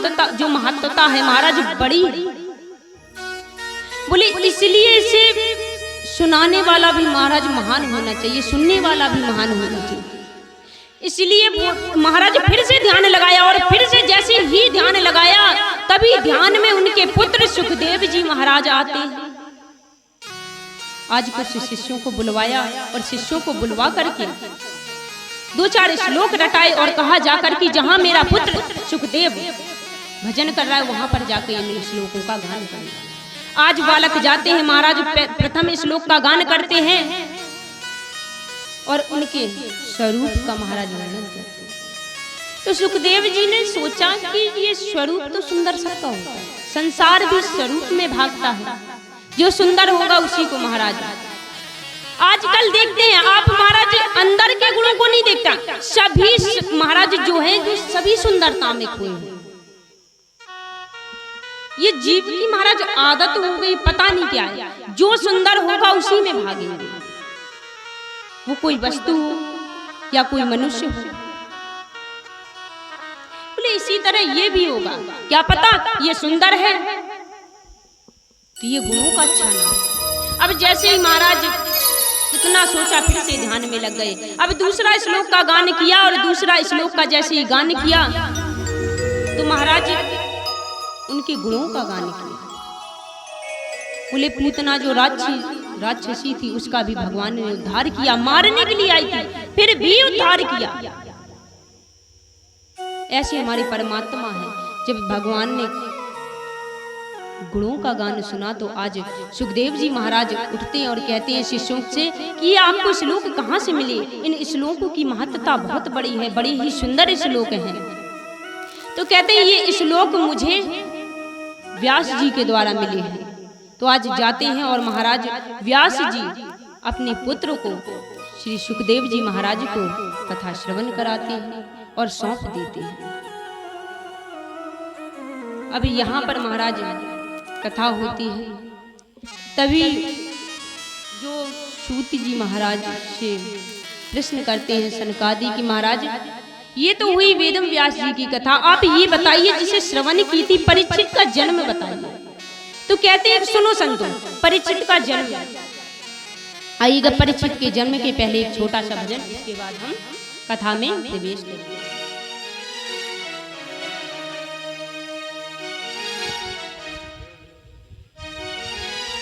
महत्वता है महाराज बड़ी, बोले इसलिए इसे सुनाने वाला भी महाराज महान होना चाहिए, सुनने वाला भी महान होना चाहिए। इसलिए महाराज फिर से ध्यान लगाया, और फिर से जैसे ही ध्यान लगाया तभी ध्यान में उनके पुत्र सुखदेव जी महाराज आते हैं। आज कुछ शिष्यों को बुलवाया और शिष्यों को बुलवा करके 2-4 श्लोक रटाए और कहा जाकर कि जहां मेरा पुत्र सुखदेव भजन कर रहा है वहां पर जाकर इन श्लोकों का गान करना। आज बालक जाते हैं महाराज, प्रथम श्लोक का गान करते हैं और उनके स्वरूप का महाराज वर्णन करते हैं। तो सुखदेव जी ने सोचा कि ये स्वरूप तो सुंदर सबका होता है, संसार भी स्वरूप में भागता है, जो सुंदर होगा उसी को महाराज। आजकल देखते हैं आप महाराज अंदर के गुणों को नहीं देखता, सभी महाराज जो है जो सभी सुंदरता में खोए हैं। ये जीव की महाराज आदत हो गई, पता नहीं क्या है, जो सुंदर होगा उसी में भागेंगे, वो कोई वस्तु हो या कोई मनुष्य हो। बोले इसी तरह ये भी होगा, क्या पता ये सुंदर है तो ये गुणों का अच्छा नाम। अब जैसे ही महाराज इतना सोचा फिर से ध्यान में लग गए। अब दूसरा श्लोक का गान किया और दूसरा श्लोक का जैसे ही गान किया तो महाराज उनके गुणों का गान किया। बोले पूतना जो राक्षसी थी उसका भी भगवान ने उद्धार किया, मारने के लिए आई थी फिर भी उद्धार किया। ऐसे हमारे परमात्मा है। जब भगवान ने गुणों का गान सुना तो आज सुखदेव जी महाराज उठते हैं और कहते हैं शिष्यों से कि ये आपको श्लोक कहाँ से मिले? इन श्लोकों की महत्ता बहुत बड़ी है, बड़ी ही सुंदर श्लोक हैं। तो कहते हैं ये श्लोक मुझे व्यास जी के द्वारा मिले हैं। तो आज जाते हैं और महाराज व्यास जी अपने पुत्र को श्री सुखदेव जी महाराज को कथा श्रवण कराते हैं और सौंप देते हैं। अब यहाँ पर महाराज कथा होती है, तभी जो सूत जी महाराज से प्रश्न करते हैं सनकादि की महाराज ये तो हुई वेदम व्यास जी की कथा, आप ये बताइए जिसे श्रवण की थी परीक्षित का जन्म बताइए। तो कहते हैं सुनो संतों, परीक्षित का जन्म आइएगा। परीक्षित के जन्म के पहले एक छोटा सा भजन, इसके बाद हम कथा में प्रवेश करेंगे।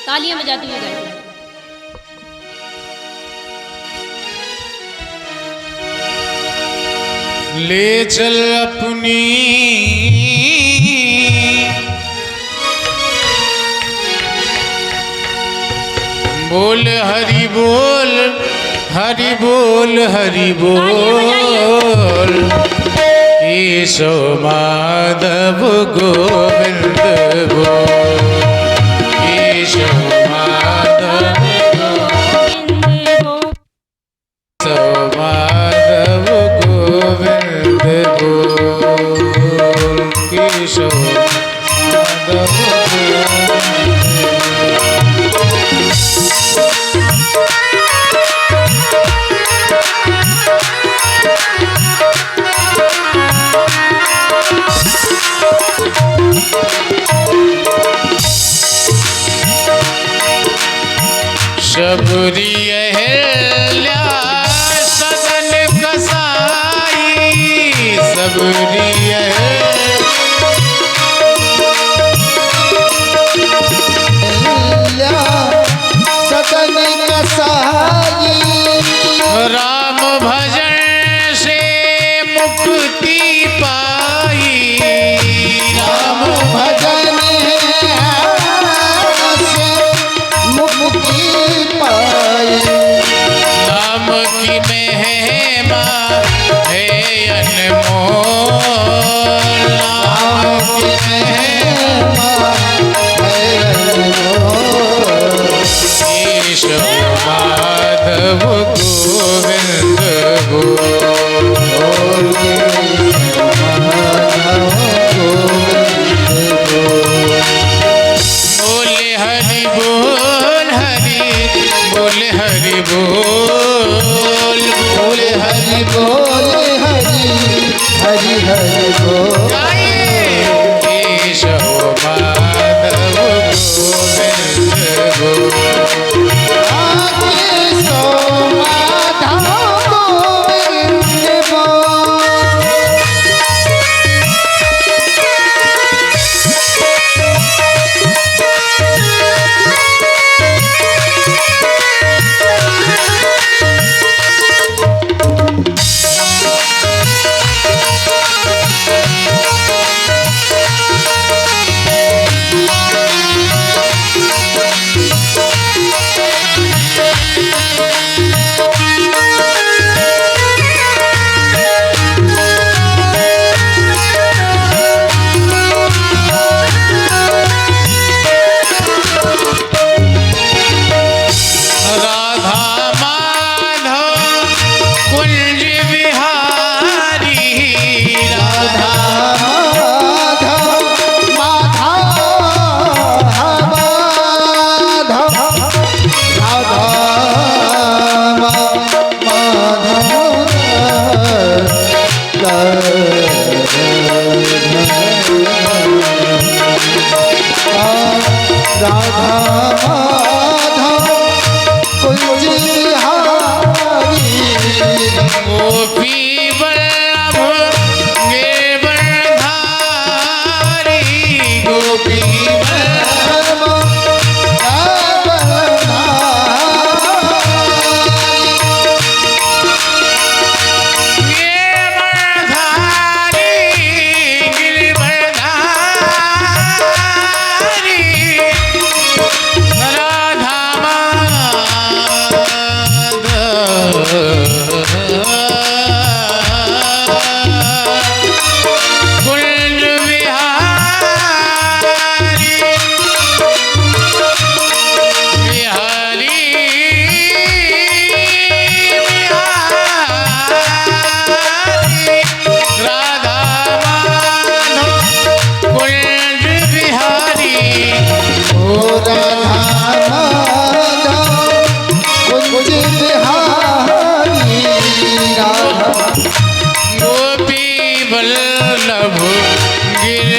तालियां बजाती हुई गाइए। ले चल अपनी बोल हरि बोल हरि बोल हरि बोल, केशव माधव गोविंद बोल, केशव माधव माधव गोविंद बोल, केशव माधव शबरी अहल्या सदन कसाई, शबरी अहल्या सदन कसाई, राम भजन से मुक्ति पाई, राम भजन नाम की महिमा है अनमोल,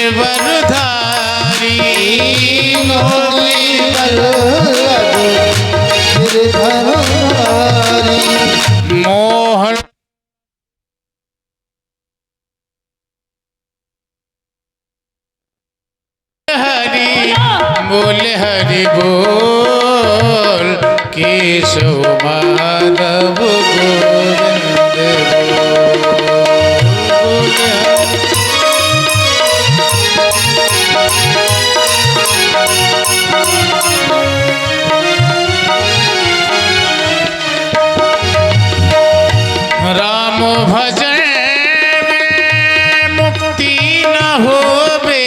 गिरवरधारी मोहन हरि बोल हरि बोल केशव माधव गोविंद बोल राम भजन में मुक्ति न होवे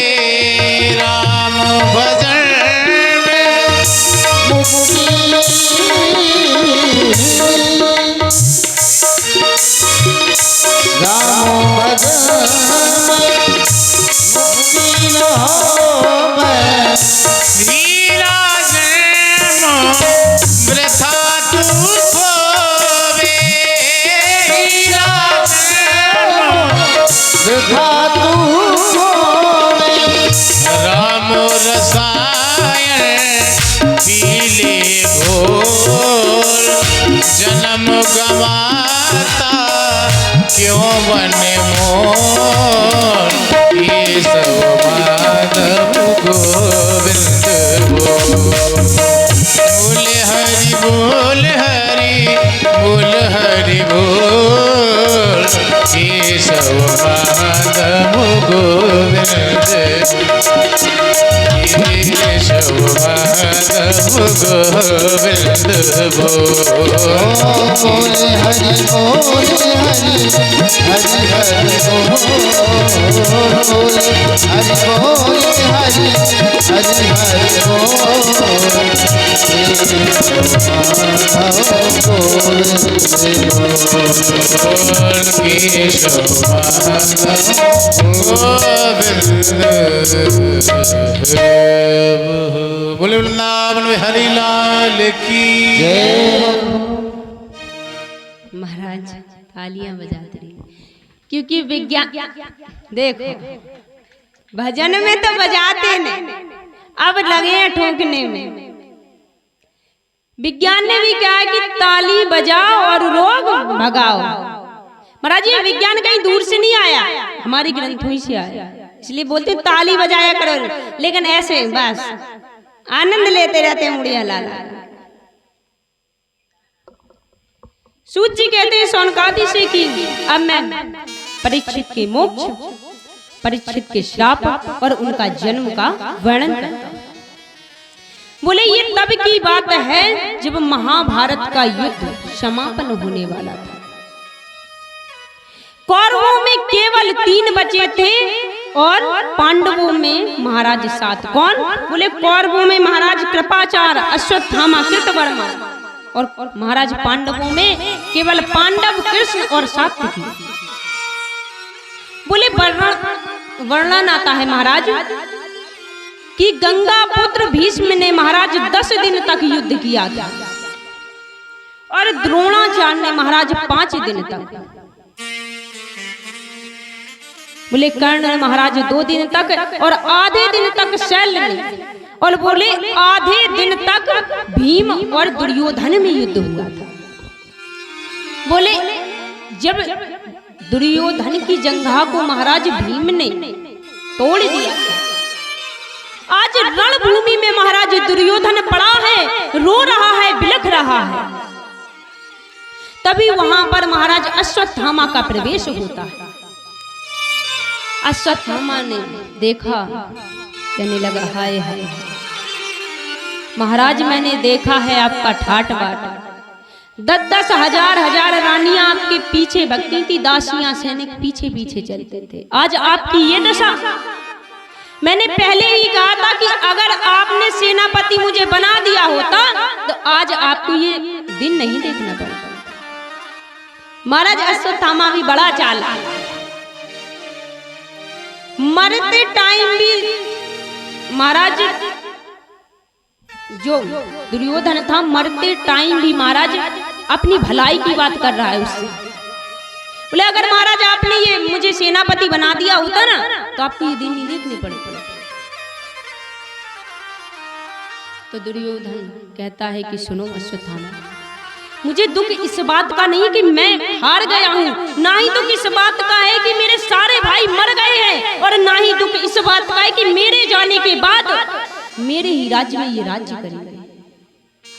राम भजन में राम भजन मुक्ति न होवे वीराजन वृथा तू खोवे वृथा तू राम रसायन पीले घोर जन्म गवाता क्यों बने मोर ये सब माधव गोविंद बोल हरि बोल हरि बोल हरि बोल ये सब माधव गोविंद ये सब माधव गोविंद बोल हरि बोल हरि हरि हरि बोल हरि बोल हरि हरि हरि बोले वृंदावन में हरि लाल की महाराज तालियां बजाते रहिए क्योंकि विज्ञान देखो भजन में तो बजाते नहीं अब लगे हैं ठोकने में। विज्ञान ने भी कहा कि ताली बजाओ और रोग भगाओ। महाराज ये विज्ञान कहीं दूर से नहीं आया, हमारी ग्रंथों ही से आया, इसलिए बोलते ताली बजाया करो, लेकिन ऐसे बस आनंद लेते रहते हैं मुड़िया लाल। सूत जी कहते हैं सोनकादि से कि अब मैं परीक्षित के मोक्ष, परीक्षित के श्राप और उनका जन्म का वर्णन करता हूं। बोले ये तब की बात है जब महाभारत का युद्ध समापन होने वाला था। कौरवों में केवल 3 बचे थे और पांडवों में महाराज 7। कौन? बोले कौरवों में महाराज कृपाचार्य, अश्वत्थामा, कृतवर्मा, और महाराज पांडवों में केवल पांडव, कृष्ण और सात्विकी। बोले वर्णन आता है महाराज कि गंगा पुत्र भीष्म ने महाराज 10 दिन तक युद्ध किया था और द्रोणाचार्य ने महाराज 5 दिन तक। बोले कर्ण ने महाराज 2 दिन तक और आधे दिन तक शैल्य ने, और बोले आधे दिन तक भीम और दुर्योधन में युद्ध हुआ था। बोले जब दुर्योधन की जंघा को महाराज भीम ने तोड़ दिया, आज रणभूमि में महाराज दुर्योधन पड़ा है, रो रहा है, बिलख रहा है, तभी वहां पर महाराज अश्वत्थामा का प्रवेश होता है। अश्वत्थामा ने देखा, कहने लगा हाय हाय महाराज, मैंने देखा है आपका ठाट बाट, 10-10 हजार रानियां आपके पीछे भगती थी, दासियां सैनिक पीछे पीछे चलते थे, आज आपकी ये दशा। मैंने पहले ही कहा था कि अगर आपने सेनापति मुझे बना दिया होता तो आज आपको ये दिन नहीं देखना पड़ता। महाराज अश्वत्थामा भी बड़ा चालाक, मरते टाइम भी महाराज जो दुर्योधन था, मरते टाइम भी महाराज अपनी भलाई की बात कर रहा है उससे। बोले अगर महाराज आपने ये मुझे सेनापति बना दिया होता ना तो आपको ये दिन नहीं देखने पड़ते। तो दुर्योधन कहता है कि सुनो अश्वत्थामा, मुझे दुख इस बात का नहीं कि मैं हार गया हूँ, ना ही दुख इस बात का है कि मेरे सारे भाई मर गए हैं, और ना ही दुख इस बात का है कि मेरे जाने के बाद मेरे ही राज्य में ये राज्य करेंगे।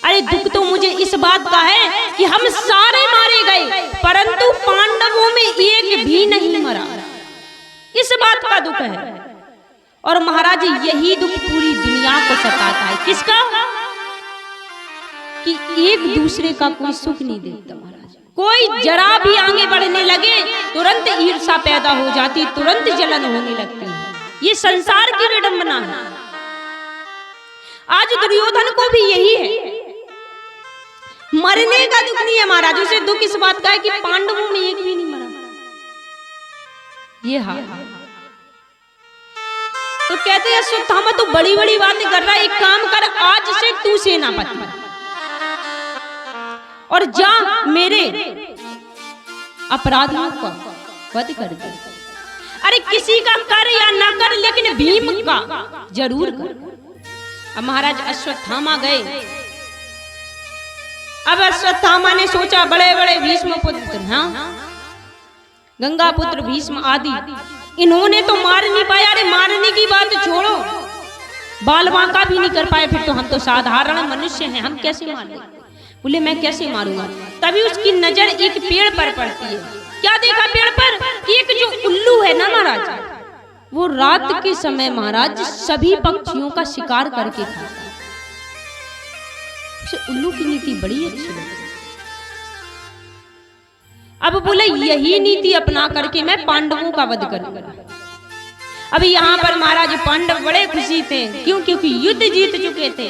अरे दुख तो मुझे इस बात का है कि हम सारे मारे गए परंतु पांडवों में एक भी नहीं मरा, इस बात का दुख है। और महाराज यही दुख पूरी दुनिया को सताता है। किसका? कि एक दूसरे का कोई सुख नहीं देता महाराज। कोई जरा भी आगे बढ़ने लगे तुरंत ईर्ष्या पैदा हो जाती, तुरंत जलन होने लगती है। ये संसार की विडंबना है। आज दुर्योधन को भी यही है, मरने का दुख नहीं है महाराज, उसे दुख इस बात का है कि पांडवों में एक भी नहीं मरा। ये हाल है। तो कहते हैं अश्वत्थामा तो बड़ी बड़ी बातें कर रहा है, एक काम कर, आज से तू सेनापति और जा मेरे अपराधियों का वध कर दे। अरे किसी का कर या ना कर लेकिन भीम का जरूर कर। अब महाराज अश्वत्थामा गए। अब अश्वत्थामा ने सोचा बड़े बड़े भीष्म पुत्र, हाँ गंगा पुत्र भीष्म आदि, इन्होंने तो मार नहीं पाया। अरे मारने की बात छोड़ो, बाल बांका भी नहीं कर पाए, फिर तो हम तो साधारण मनुष्य हैं, हम कैसे मार देंगे? बोले मैं कैसे मारूंगा? तभी उसकी नजर एक पेड़ पर पड़ती है। क्या देखा पेड़ पर? एक जो उल्लू है ना महाराज, वो रात के समय महाराज सभी पक्षियों का शिकार करके खाता है। उसे उल्लू की नीति बड़ी अच्छी लगी। अब बोले यही नीति अपना करके मैं पांडवों का वध करूंगा। अभी यहाँ पर महाराज पांडव बड़े खुशी थे, क्यों? क्योंकि युद्ध जीत चुके थे,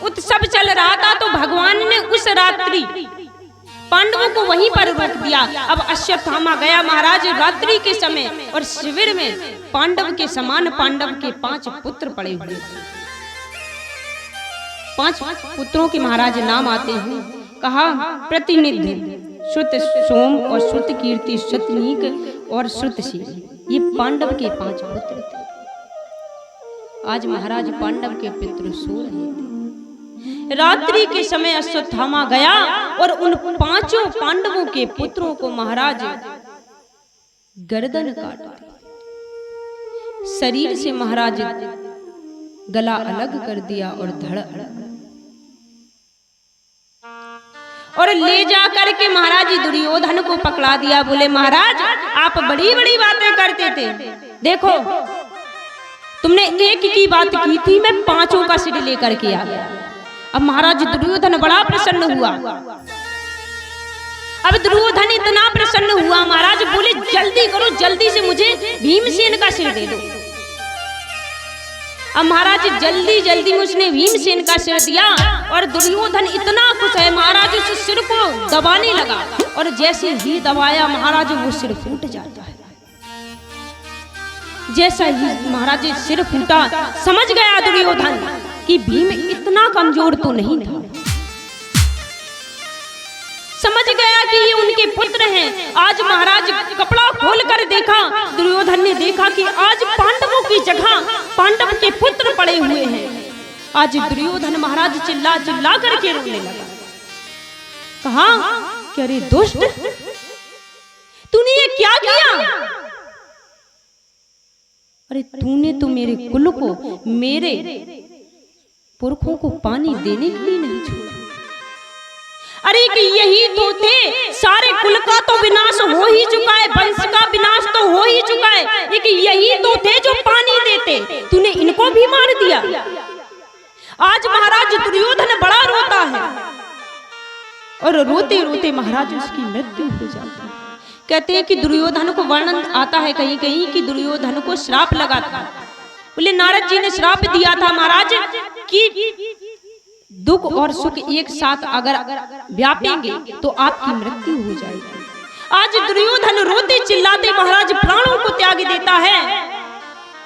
उत्सव चल रहा था। तो भगवान ने उस रात्रि पांडवों को वहीं पर रोक दिया। अब अश्वत्थामा गया महाराज रात्रि के समय, और शिविर में पांडव के समान पांडव के 5 पुत्र पड़े हुए थे। 5 पुत्रों के महाराज नाम आते हैं। कहा प्रतिनिधि, श्रुत सोम और श्रुत कीर्ति, श्रुतनीक और श्रुतशील, ये पांडव के 5 पुत्र थे। आज महाराज पांडव के पितृ सो रहे थे। रात्रि के समय अश्वत्थामा गया और उन 5 पांडवों के पुत्रों को महाराज गर्दन काट दी, शरीर से महाराज गला अलग कर दिया और धड़ अलग, और ले जा करके महाराज दुर्योधन को पकड़ा दिया। बोले महाराज आप बड़ी बड़ी बातें करते थे, देखो तुमने एक की बात की थी, मैं 5 का सिर लेकर के आ गया। अब महाराज दुर्योधन बड़ा प्रसन्न हुआ। अब दुर्योधन इतना प्रसन्न हुआ महाराज, बोले जल्दी करो, जल्दी से मुझे भीमसेन का सिर दे दो। अब महाराज जल्दी जल्दी उसने भीमसेन का सिर दिया, और दुर्योधन इतना खुश है महाराज उस सिर को दबाने लगा, और जैसे ही दबाया महाराज वो सिर फूट जाता है। जैसा ही महाराज सिर फूटा, समझ गया दुर्योधन कि भीम इतना कमजोर तो नहीं था। समझ गया कि ये उनके पुत्र हैं। आज महाराज कपड़ा खोल कर देखा, दुर्योधन ने देखा कि आज पांडवों की जगह पांडव के पुत्र पड़े हुए हैं। आज दुर्योधन महाराज चिल्ला चिल्ला करके रोने लगा। कहा कि अरे दुष्ट, तूने ये क्या किया? अरे तूने तो मेरे कुल को, मेरे पुरखों को पानी देने के लिए नहीं छोड़ा। अरे कि यही तो थे, सारे कुल का तो विनाश हो ही चुका है, वंश का विनाश तो हो ही चुका है, कि यही तो थे जो पानी देते, तूने इनको भी मार दिया। आज महाराज दुर्योधन बड़ा रोता है, और रोते रोते महाराज उसकी मृत्यु हो जाती है। कहते हैं कि दुर्योधन को वर्णन आता है कहीं कहीं कि दुर्योधन को श्राप लगा था। बोले नारद जी ने श्राप दिया था महाराज कि दुख और सुख एक साथ अगर व्यापेंगे तो आपकी मृत्यु हो जाएगी। आज दुर्योधन रोते चिल्लाते महाराज प्राणों को त्याग देता है,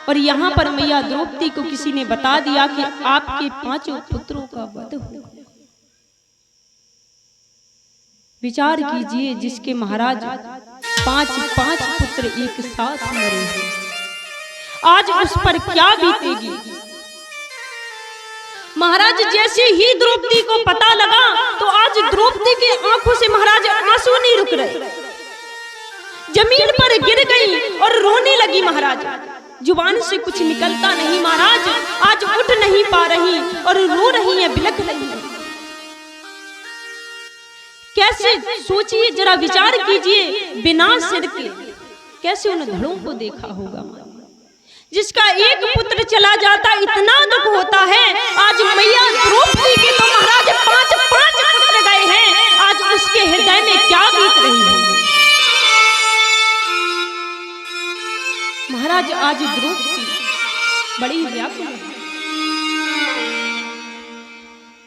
और यहाँ पर मैया द्रौपदी को किसी ने बता दिया कि आपके 5 पुत्रों का वध हो। विचार कीजिए, जिसके महाराज पांच पांच पुत्र एक साथ मरे हैं, आज उस पर क्या बीतेगी। महाराज जैसे ही द्रौपदी को पता लगा तो आज द्रौपदी की आंखों से महाराज आंसू नहीं रुक रहे, जमीन पर गिर गई और रोने लगी। महाराज जुबान से कुछ निकलता नहीं, महाराज आज उठ नहीं पा रही और रो रही है, बिलख रही है। कैसे सोचिए, जरा विचार कीजिए, बिना सिर के कैसे उन धड़ों को देखा होगा। जिसका एक पुत्र चला जाता इतना दुख होता है, आज मैया द्रौपदी के तो महाराज पांच पांच पुत्र गए हैं, आज उसके हृदय में क्या बीत रही है। महाराज आज द्रौपदी बड़ी व्याकुल है।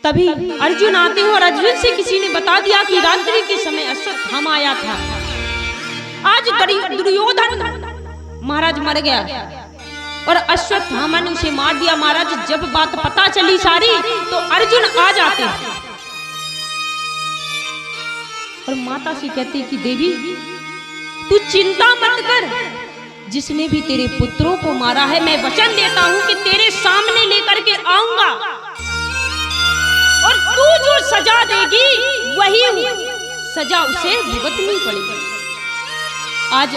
तभी अर्जुन आते हैं और अर्जुन से किसी ने बता दिया कि रात्रि के समय अश्वत्थामा आया था। आज दुर्योधन महाराज मर गया और अश्वत्थामा ने उसे मार दिया। महाराज जब बात पता चली सारी तो अर्जुन आ जाते हैं और माता से कहते कि देवी तू चिंता मत कर, जिसने भी तेरे पुत्रों को मारा है मैं वचन देता हूं कि तेरे सामने लेकर के आऊंगा और तू जो सजा देगी वही सजा उसे भुगतनी पड़ेगी। आज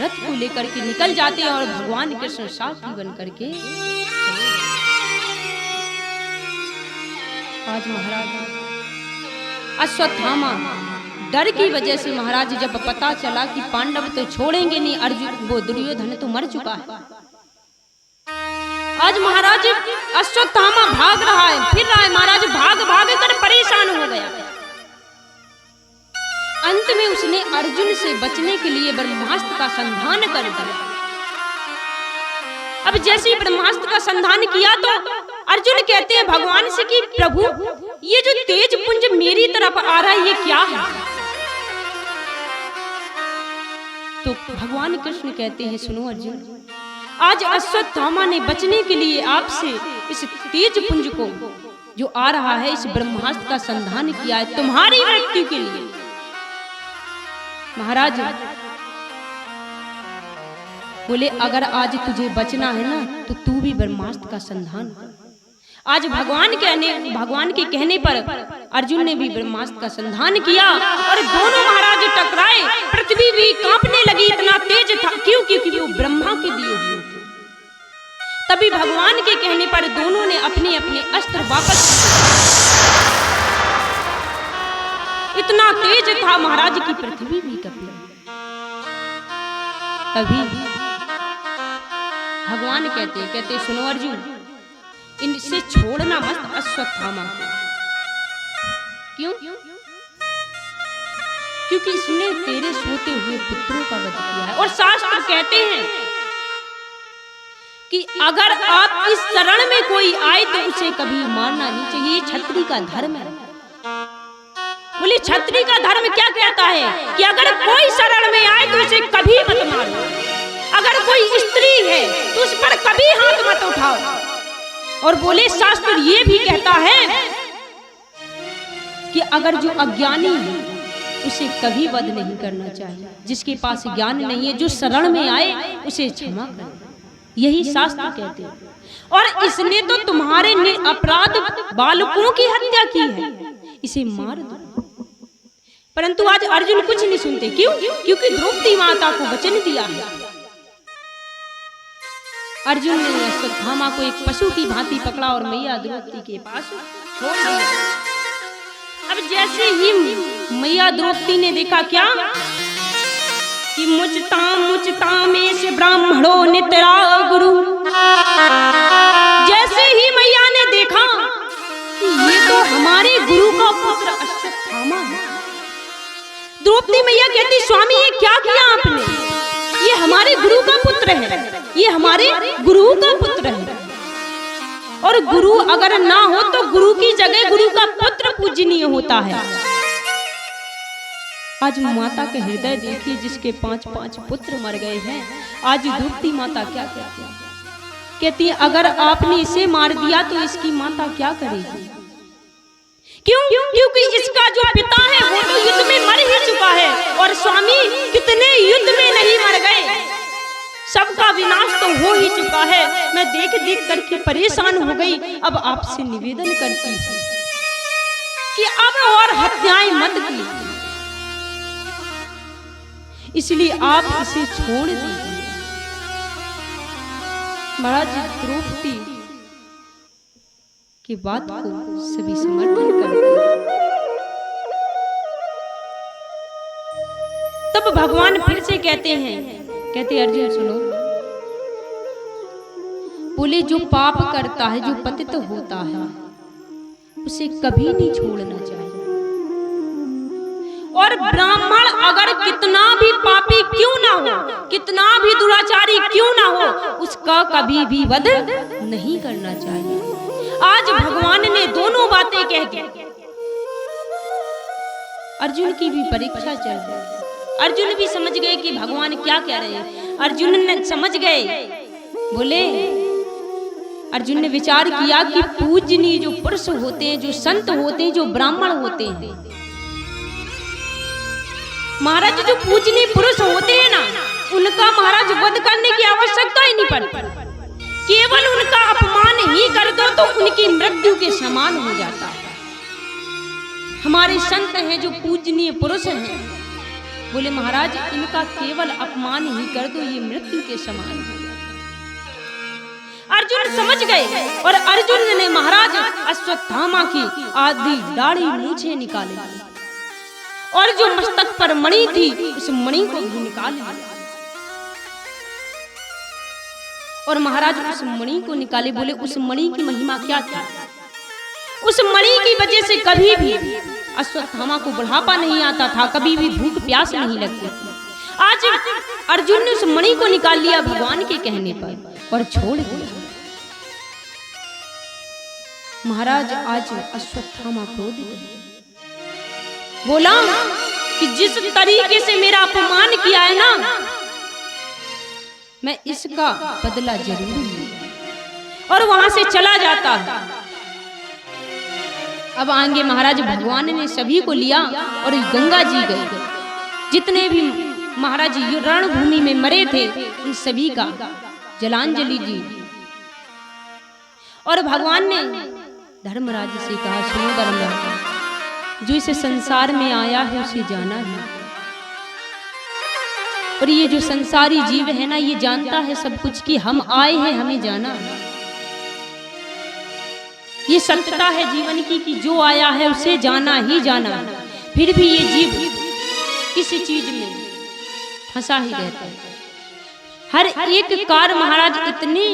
रथ को लेकर के निकल जाते हैं और भगवान कृष्ण साथी बन करके आज महाराज अश्वत्थामा डर की वजह से महाराज जब पता चला कि पांडव तो छोड़ेंगे नहीं, अर्जुन वो दुर्योधन तो मर चुका है। आज महाराज अश्वत्थामा भाग रहा है, फिर रहा है, महाराज भाग भाग कर परेशान हो गया। अंत में उसने अर्जुन से बचने के लिए ब्रह्मास्त्र का संधान कर दिया। अब जैसे ही ब्रह्मास्त्र का संधान किया तो अर्जुन कहते हैं भगवान से कि प्रभु ये जो तेज पुंज मेरी तरफ आ रहा है ये क्या है। तो भगवान कृष्ण कहते हैं सुनो अर्जुन, आज अश्वत्थामा ने बचने के लिए आपसे इस तेज पुंज को जो आ रहा है इस ब्रह्मास्त्र का संधान किया है तुम्हारी मृत्यु के लिए। महाराज बोले अगर आज तुझे बचना है ना तो तू भी ब्रह्मास्त्र का संधान कर। आज भगवान के कहने पर अर्जुन ने भी ब्रह्मास्त्र का संधान किया और दोनों महाराज टकराए। पृथ्वी भी कांपने लगी, इतना तेज था। क्यों? क्योंकि वो ब्रह्मा के दिए हुए थे। तभी भगवान के कहने पर दोनों ने अपने अपने अस्त्र वापस, इतना तेज था महाराज की पृथ्वी भी कंपी। तभी भगवान कहते सुनो अर्जुन, इनसे छोड़ना मत अश्वत्थामा। क्यों? क्योंकि इसने तेरे सोते हुए पुत्रों का वध किया है। और शास्त्र कहते हैं कि अगर आप इस शरण में कोई आए तो उसे कभी मारना नहीं चाहिए, क्षत्रिय का धर्म है। बोले क्षत्रिय का धर्म क्या कहता है कि अगर कोई शरण में आए तो उसे कभी मत मारो। अगर कोई स्त्री है तो उस पर कभी हाथ मत उठाओ। और बोले शास्त्र ये भी कहता है कि अगर जो अज्ञानी है उसे कभी वध नहीं करना चाहिए। जिसके पास ज्ञान नहीं है, जो शरण में आए उसे क्षमा कर, यही शास्त्र कहते हैं। और इसने तो तुम्हारे अपराध बालकों की हत्या की है, इसे मार दो। परंतु आज अर्जुन कुछ नहीं सुनते। क्यों? क्योंकि द्रौपदी माता को वचन दिया है। अर्जुन ने अश्वत्थामा को एक पशु की भांति पकड़ा और मैया द्रौपदी के पास छोड़ दिया। अब जैसे ही मैया द्रौपदी ने देखा क्या कि मुचता में से ब्राह्मणों नितरा गुरु। जैसे ही मैया ने देखा कि ये तो हमारे गुरु का पुत्र अश्वत्थामा है, द्रौपदी मैया कहती स्वामी ये क्या किया आपने? ये हमारे गुरु का पुत्र है, ये हमारे गुरु का पुत्र है। और गुरु अगर ना हो तो गुरु की जगह गुरु का पुत्र पूजनीय होता है। आज माता के हृदय देखिए, जिसके 5-5 पुत्र मर गए हैं। आज द्रौपदी माता क्या कहती है? कहती है अगर आपने इसे मार दिया तो इसकी माता क्या करेगी? क्यों? क्योंकि इसका जो पिता है वो तो युद्ध में मर ही चुका है और स्वामी कितने युद्ध में नहीं मर गए, सबका विनाश तो हो ही चुका है। मैं देख देख करके परेशान हो गई। अब आपसे निवेदन करती हूँ कि अब और हत्याएं मत की, इसलिए आप इसे छोड़ दीजिए। महाराज द्रौपदी की बात को सभी समर्थन करते हैं। तब भगवान फिर से कहते अर्जुन सुनो, बोले जो पाप करता है, जो पतित होता है, उसे कभी नहीं छोड़ना चाहिए। और ब्राह्मण अगर कितना भी पापी क्यों ना हो, कितना भी दुराचारी क्यों ना हो, उसका कभी भी वध नहीं करना चाहिए। आज भगवान ने दोनों बातें कह दी। अर्जुन की भी परीक्षा चल रही, अर्जुन भी समझ गए कि भगवान क्या कह रहे हैं। अर्जुन ने समझ गए, बोले अर्जुन ने विचार किया कि पूजनीय जो पुरुष होते हैं, जो संत होते हैं, जो ब्राह्मण होते हैं, महाराज जो पूजनीय पुरुष होते हैं ना, उनका महाराज वध करने की आवश्यकता ही नहीं पड़ती। केवल उनका अपमान ही कर दो तो उनकी मृत्यु के समान हो जाता है। हमारे संत हैं जो पूजनीय पुरुष हैं, बोले महाराज इनका केवल अपमान ही कर दो, ये मृत्यु के समान हो जाता है। अर्जुन समझ गए और अर्जुन ने महाराज अश्वत्थामा की आधी दाढ़ी मूछें निकाली और जो मस्तक पर मणि थी उस मणि को भी निकाल लिया। और महाराज उस मणि को निकाले, बोले उस मणि की महिमा क्या थी। उस मणि की वजह से कभी भी अश्वत्थामा को बुढ़ापा नहीं आता था, कभी भी भूख प्यास नहीं लगती थी। आज अर्जुन ने उस मणि को निकाल लिया भगवान के कहने पर और छोड़ दिया। महाराज आज अश्वत्थामा क्रोधित है, बोला कि जिस तरीके से मेरा अपमान किया है ना, मैं इसका बदला जरूर लूंगा। और वहां से चला जाता है। अब आगे महाराज भगवान ने सभी को लिया और गंगा जी गए। जितने भी महाराज रणभूमि में मरे थे उन सभी का जलांजलि दी। और भगवान ने धर्मराज से कहा, सुनो धर्मराज, जो इस संसार में आया है उसे जाना है। और ये जो संसारी जीव है ना, ये जानता है सब कुछ कि हम आए हैं, हमें जाना है। ये सत्यता है जीवन की कि जो आया है उसे जाना ही जाना है। फिर भी ये जीव किसी चीज में फंसा ही रहता है। हर एक कार्य महाराज इतनी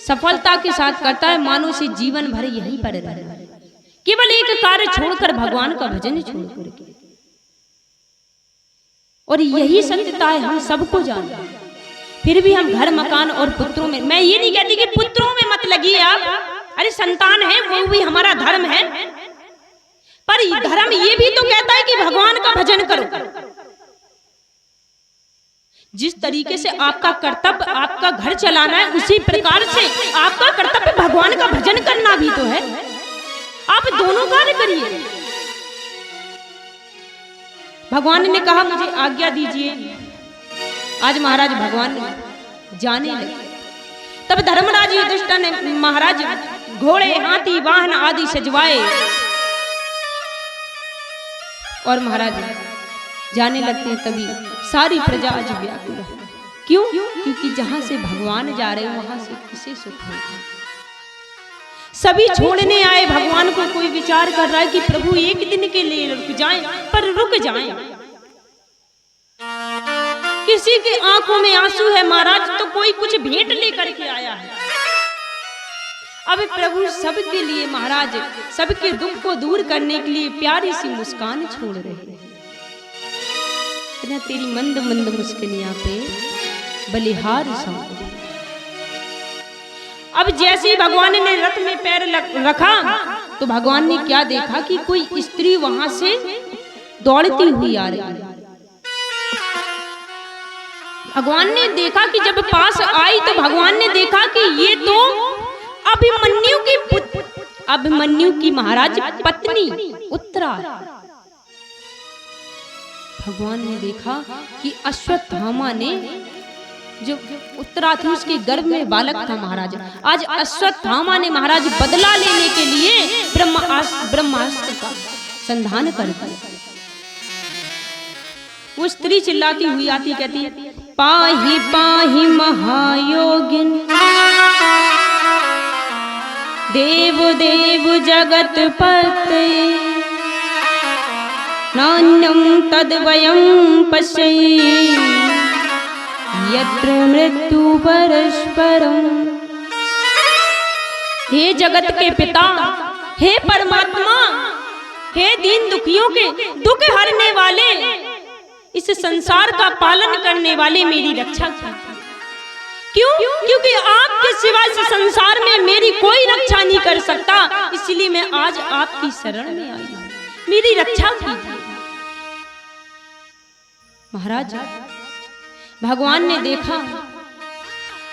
सफलता के साथ करता है मानो से जीवन भर यहीं पर रह रहा है। केवल एक कार्य छोड़कर भगवान का भजन छोड़कर के। और यही सत्यता है, हम सबको जानते हैं। फिर भी हम घर मकान और पुत्रों में, मैं ये नहीं कहती कि पुत्रों में मत लगिए आप, अरे संतान है वो भी हमारा धर्म है, पर धर्म ये भी तो कहता है कि भगवान का भजन करो। जिस तरीके से आपका कर्तव्य आपका घर चलाना है, उसी प्रकार से आपका कर्तव्य भगवान का भजन करना भी तो है। आप दोनों कार्य करिए। भगवान ने कहा मुझे आज्ञा दीजिए। आज महाराज भगवान जाने लगे। तब धर्मराज युधिष्ठिर ने महाराज घोड़े हाथी वाहन आदि सजवाए और महाराज जाने लगते हैं। तभी सारी प्रजा आज व्याकुल है। क्यों? क्योंकि जहां से भगवान जा रहे हैं वहां से किसे सुख होगा। सभी छोड़ने आए भगवान को। कोई विचार कर रहा है कि प्रभु एक दिन के लिए रुक जाएं, पर रुक जाएं। किसी की आंखों में आंसू है महाराज, तो कोई कुछ भेंट लेकर के आया है। अब प्रभु सबके लिए महाराज सबके दुख को दूर करने के लिए प्यारी सी मुस्कान छोड़ रहे हैं। तेरी मंद मंद मुस्कानियां पे बलिहार सौंप। अब जैसे ही भगवान ने रथ में पैर रखा तो भगवान ने क्या देखा कि कोई स्त्री वहां से दौड़ती हुई आ रही है। भगवान ने देखा कि जब पास आई तो भगवान ने देखा कि ये तो अभिमन्यु की महाराज पत्नी उत्तरा। भगवान ने देखा कि अश्वत्थामा ने जो उत्तरा थी उसके गर्भ में बालक था महाराज। आज अश्वत्थामा ने महाराज बदला लेने के लिए ब्रह्मास्त्र का संधान कर दिया। वो स्त्री चिल्लाती हुई आती कहती है, पाहि पाहि महायोगिन देव देव जगत पते नान्यं तद्वयं पश्यै यत्र मृत्यु परस्परम। हे जगत के पिता, हे परमात्मा, हे दीन दुखियों के दुख हरने वाले, इस संसार का पालन करने वाले मेरी रक्षा कीजिए। क्यों? क्योंकि आपके सिवा इस संसार में मेरी कोई रक्षा नहीं कर सकता, इसलिए मैं आज आपकी शरण में आई हूं, मेरी रक्षा कीजिए। महाराज भगवान ने देखा,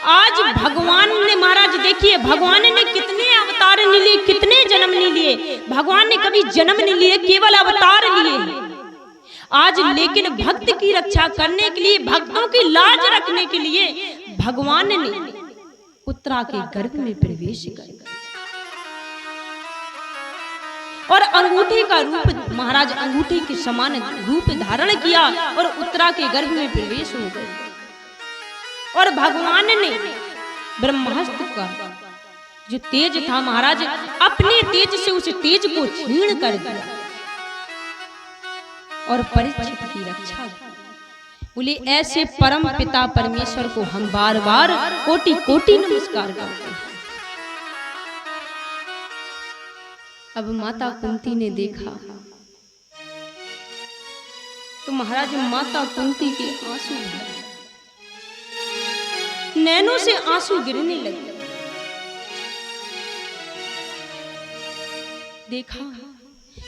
आज भगवान ने महाराज देखिए भगवान ने कितने अवतार नहीं लिए, कितने जन्म नहीं लिए। भगवान ने कभी जन्म नहीं लिए, केवल अवतार लिए। आज लेकिन भक्त की रक्षा करने के लिए, भक्तों की लाज रखने के लिए भगवान ने उत्तरा के गर्भ में प्रवेश कर और अंगूठे का रूप महाराज अंगूठे के समान रूप धारण किया और उत्तरा के गर्भ में प्रवेश हो गए। और भगवान ने ब्रह्मास्त्र का जो तेज था महाराज अपने तेज से उस तेज को छीण कर दिया और परीक्षित की रक्षा की। बोले ऐसे परम पिता परमेश्वर को हम बार बार कोटि कोटि नमस्कार करते हैं। अब माता कुंती ने देखा तो महाराज माता कुंती के आंसू भरे, नैनों से आंसू गिरने लगे। देखा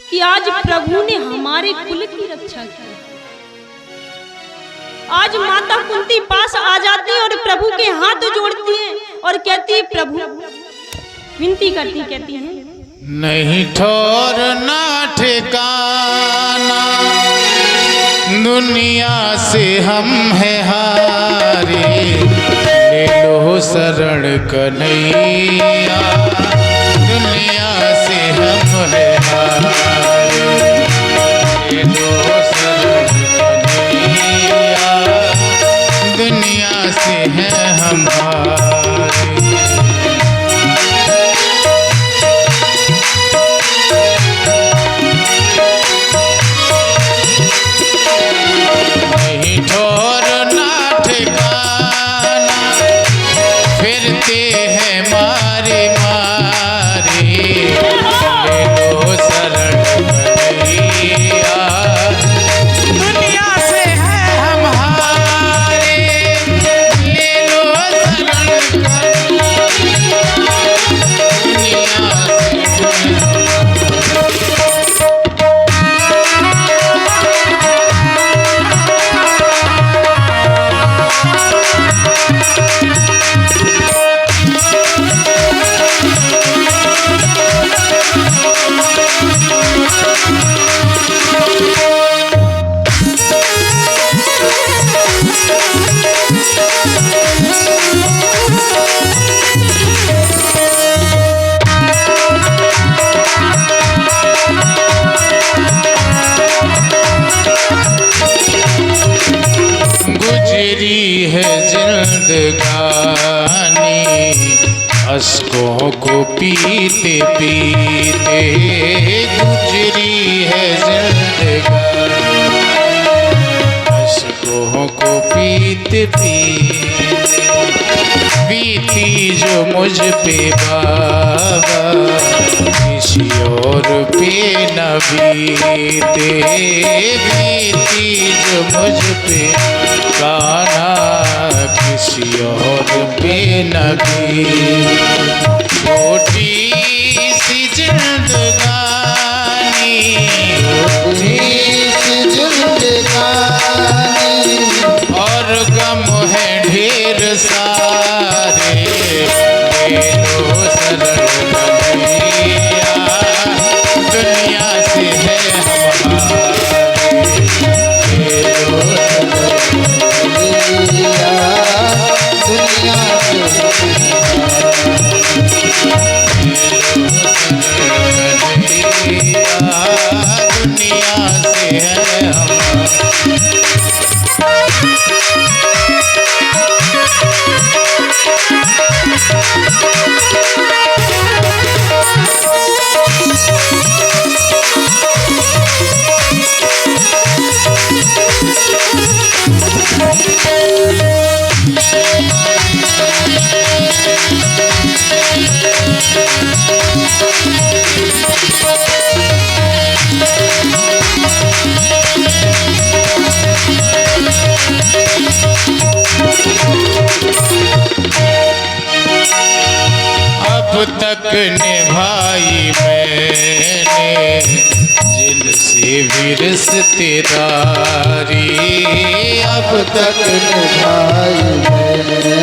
कि आज प्रभु ने हमारे कुल की रक्षा की। आज माता कुंती पास आ जाती है और प्रभु के हाथ जोड़ती है और कहती है, प्रभु विनती करती कहती है, नहीं ठौर ना ठिकाना दुनिया से हम है हारे, ले लो शरण कन्हैया दुनिया से हम है हारे, ले लो शरण कन्हैया दुनिया से है हम हारे। अश्कों को पीते पीते गुजरी है जिंदगानी, अश्कों को पीते पीते बीती जो मुझ पे बाबा किसी और पे न बीते, बीती जो मुझ पे कान्हा किसी और पे न बीते। छोटी सी जिंदगानी, छोटी सी जिंदगानी और गम है ढेर सारे, ले लो शरण कन्हैया अब तक निभाई मैंने जिन से भी रिश्तेदारी, अब तक निभाई मैंने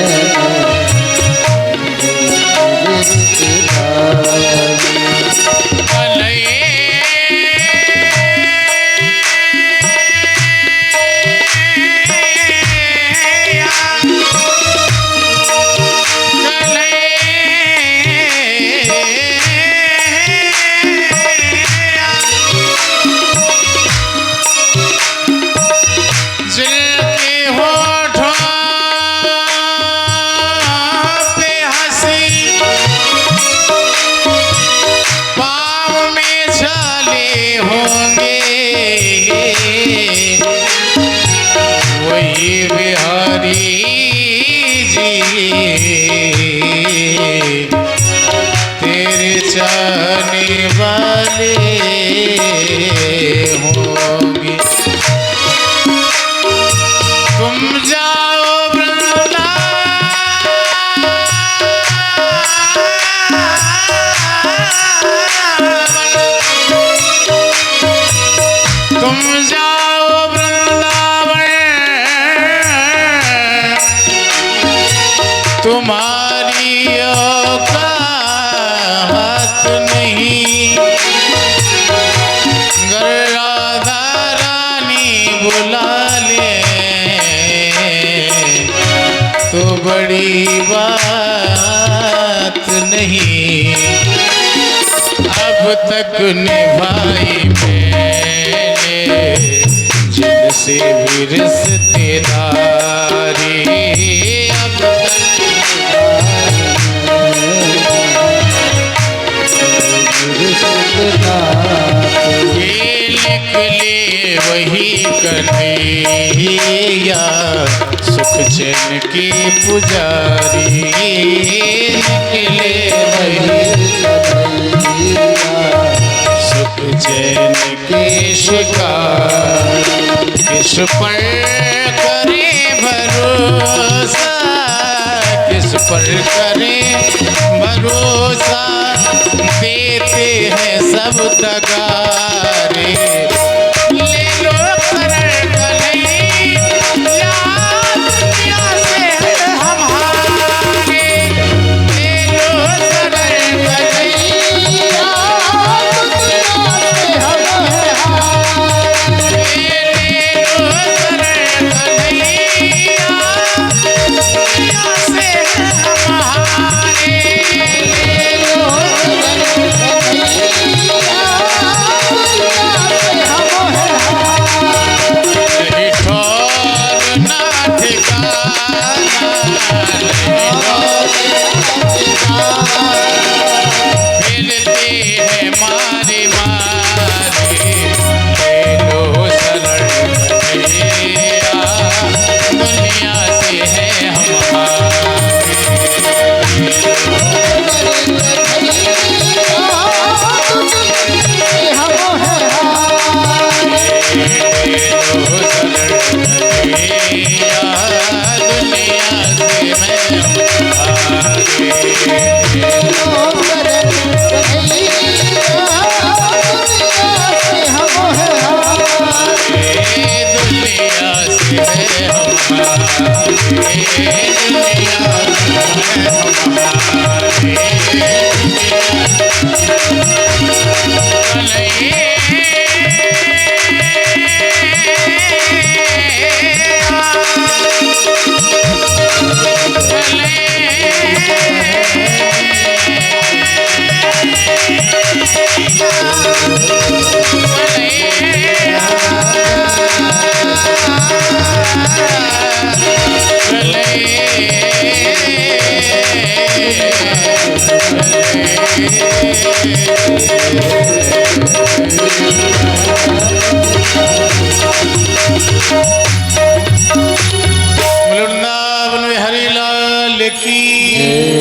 जाने वाले होंगे। तुम जाओ तुम जाओ वृंदावन, तुम्हारी औकात नहीं। गर राधा रानी बुला ले तो बड़ी बात नहीं। अब तक निभाई मैंने जिनसे भी रिश्तेदारी, अब तक ये लिख ले वही कन्हैया सुख चैन की पुजारी, निकले वही सुख चैन के शिकार। किस पर करे भरोसा, किस पर करे भरोसा, देते हैं सब तगारे। ले लो शरण कन्हैया, दुनिया से हम हारे। ले लो शरण कन्हैया,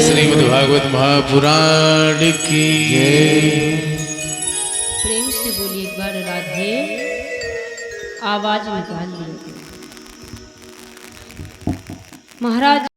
श्रीमद्भागवत महापुराण की प्रेम से बोलिए एक बार राधे, आवाज निकाल लीजिए। महाराज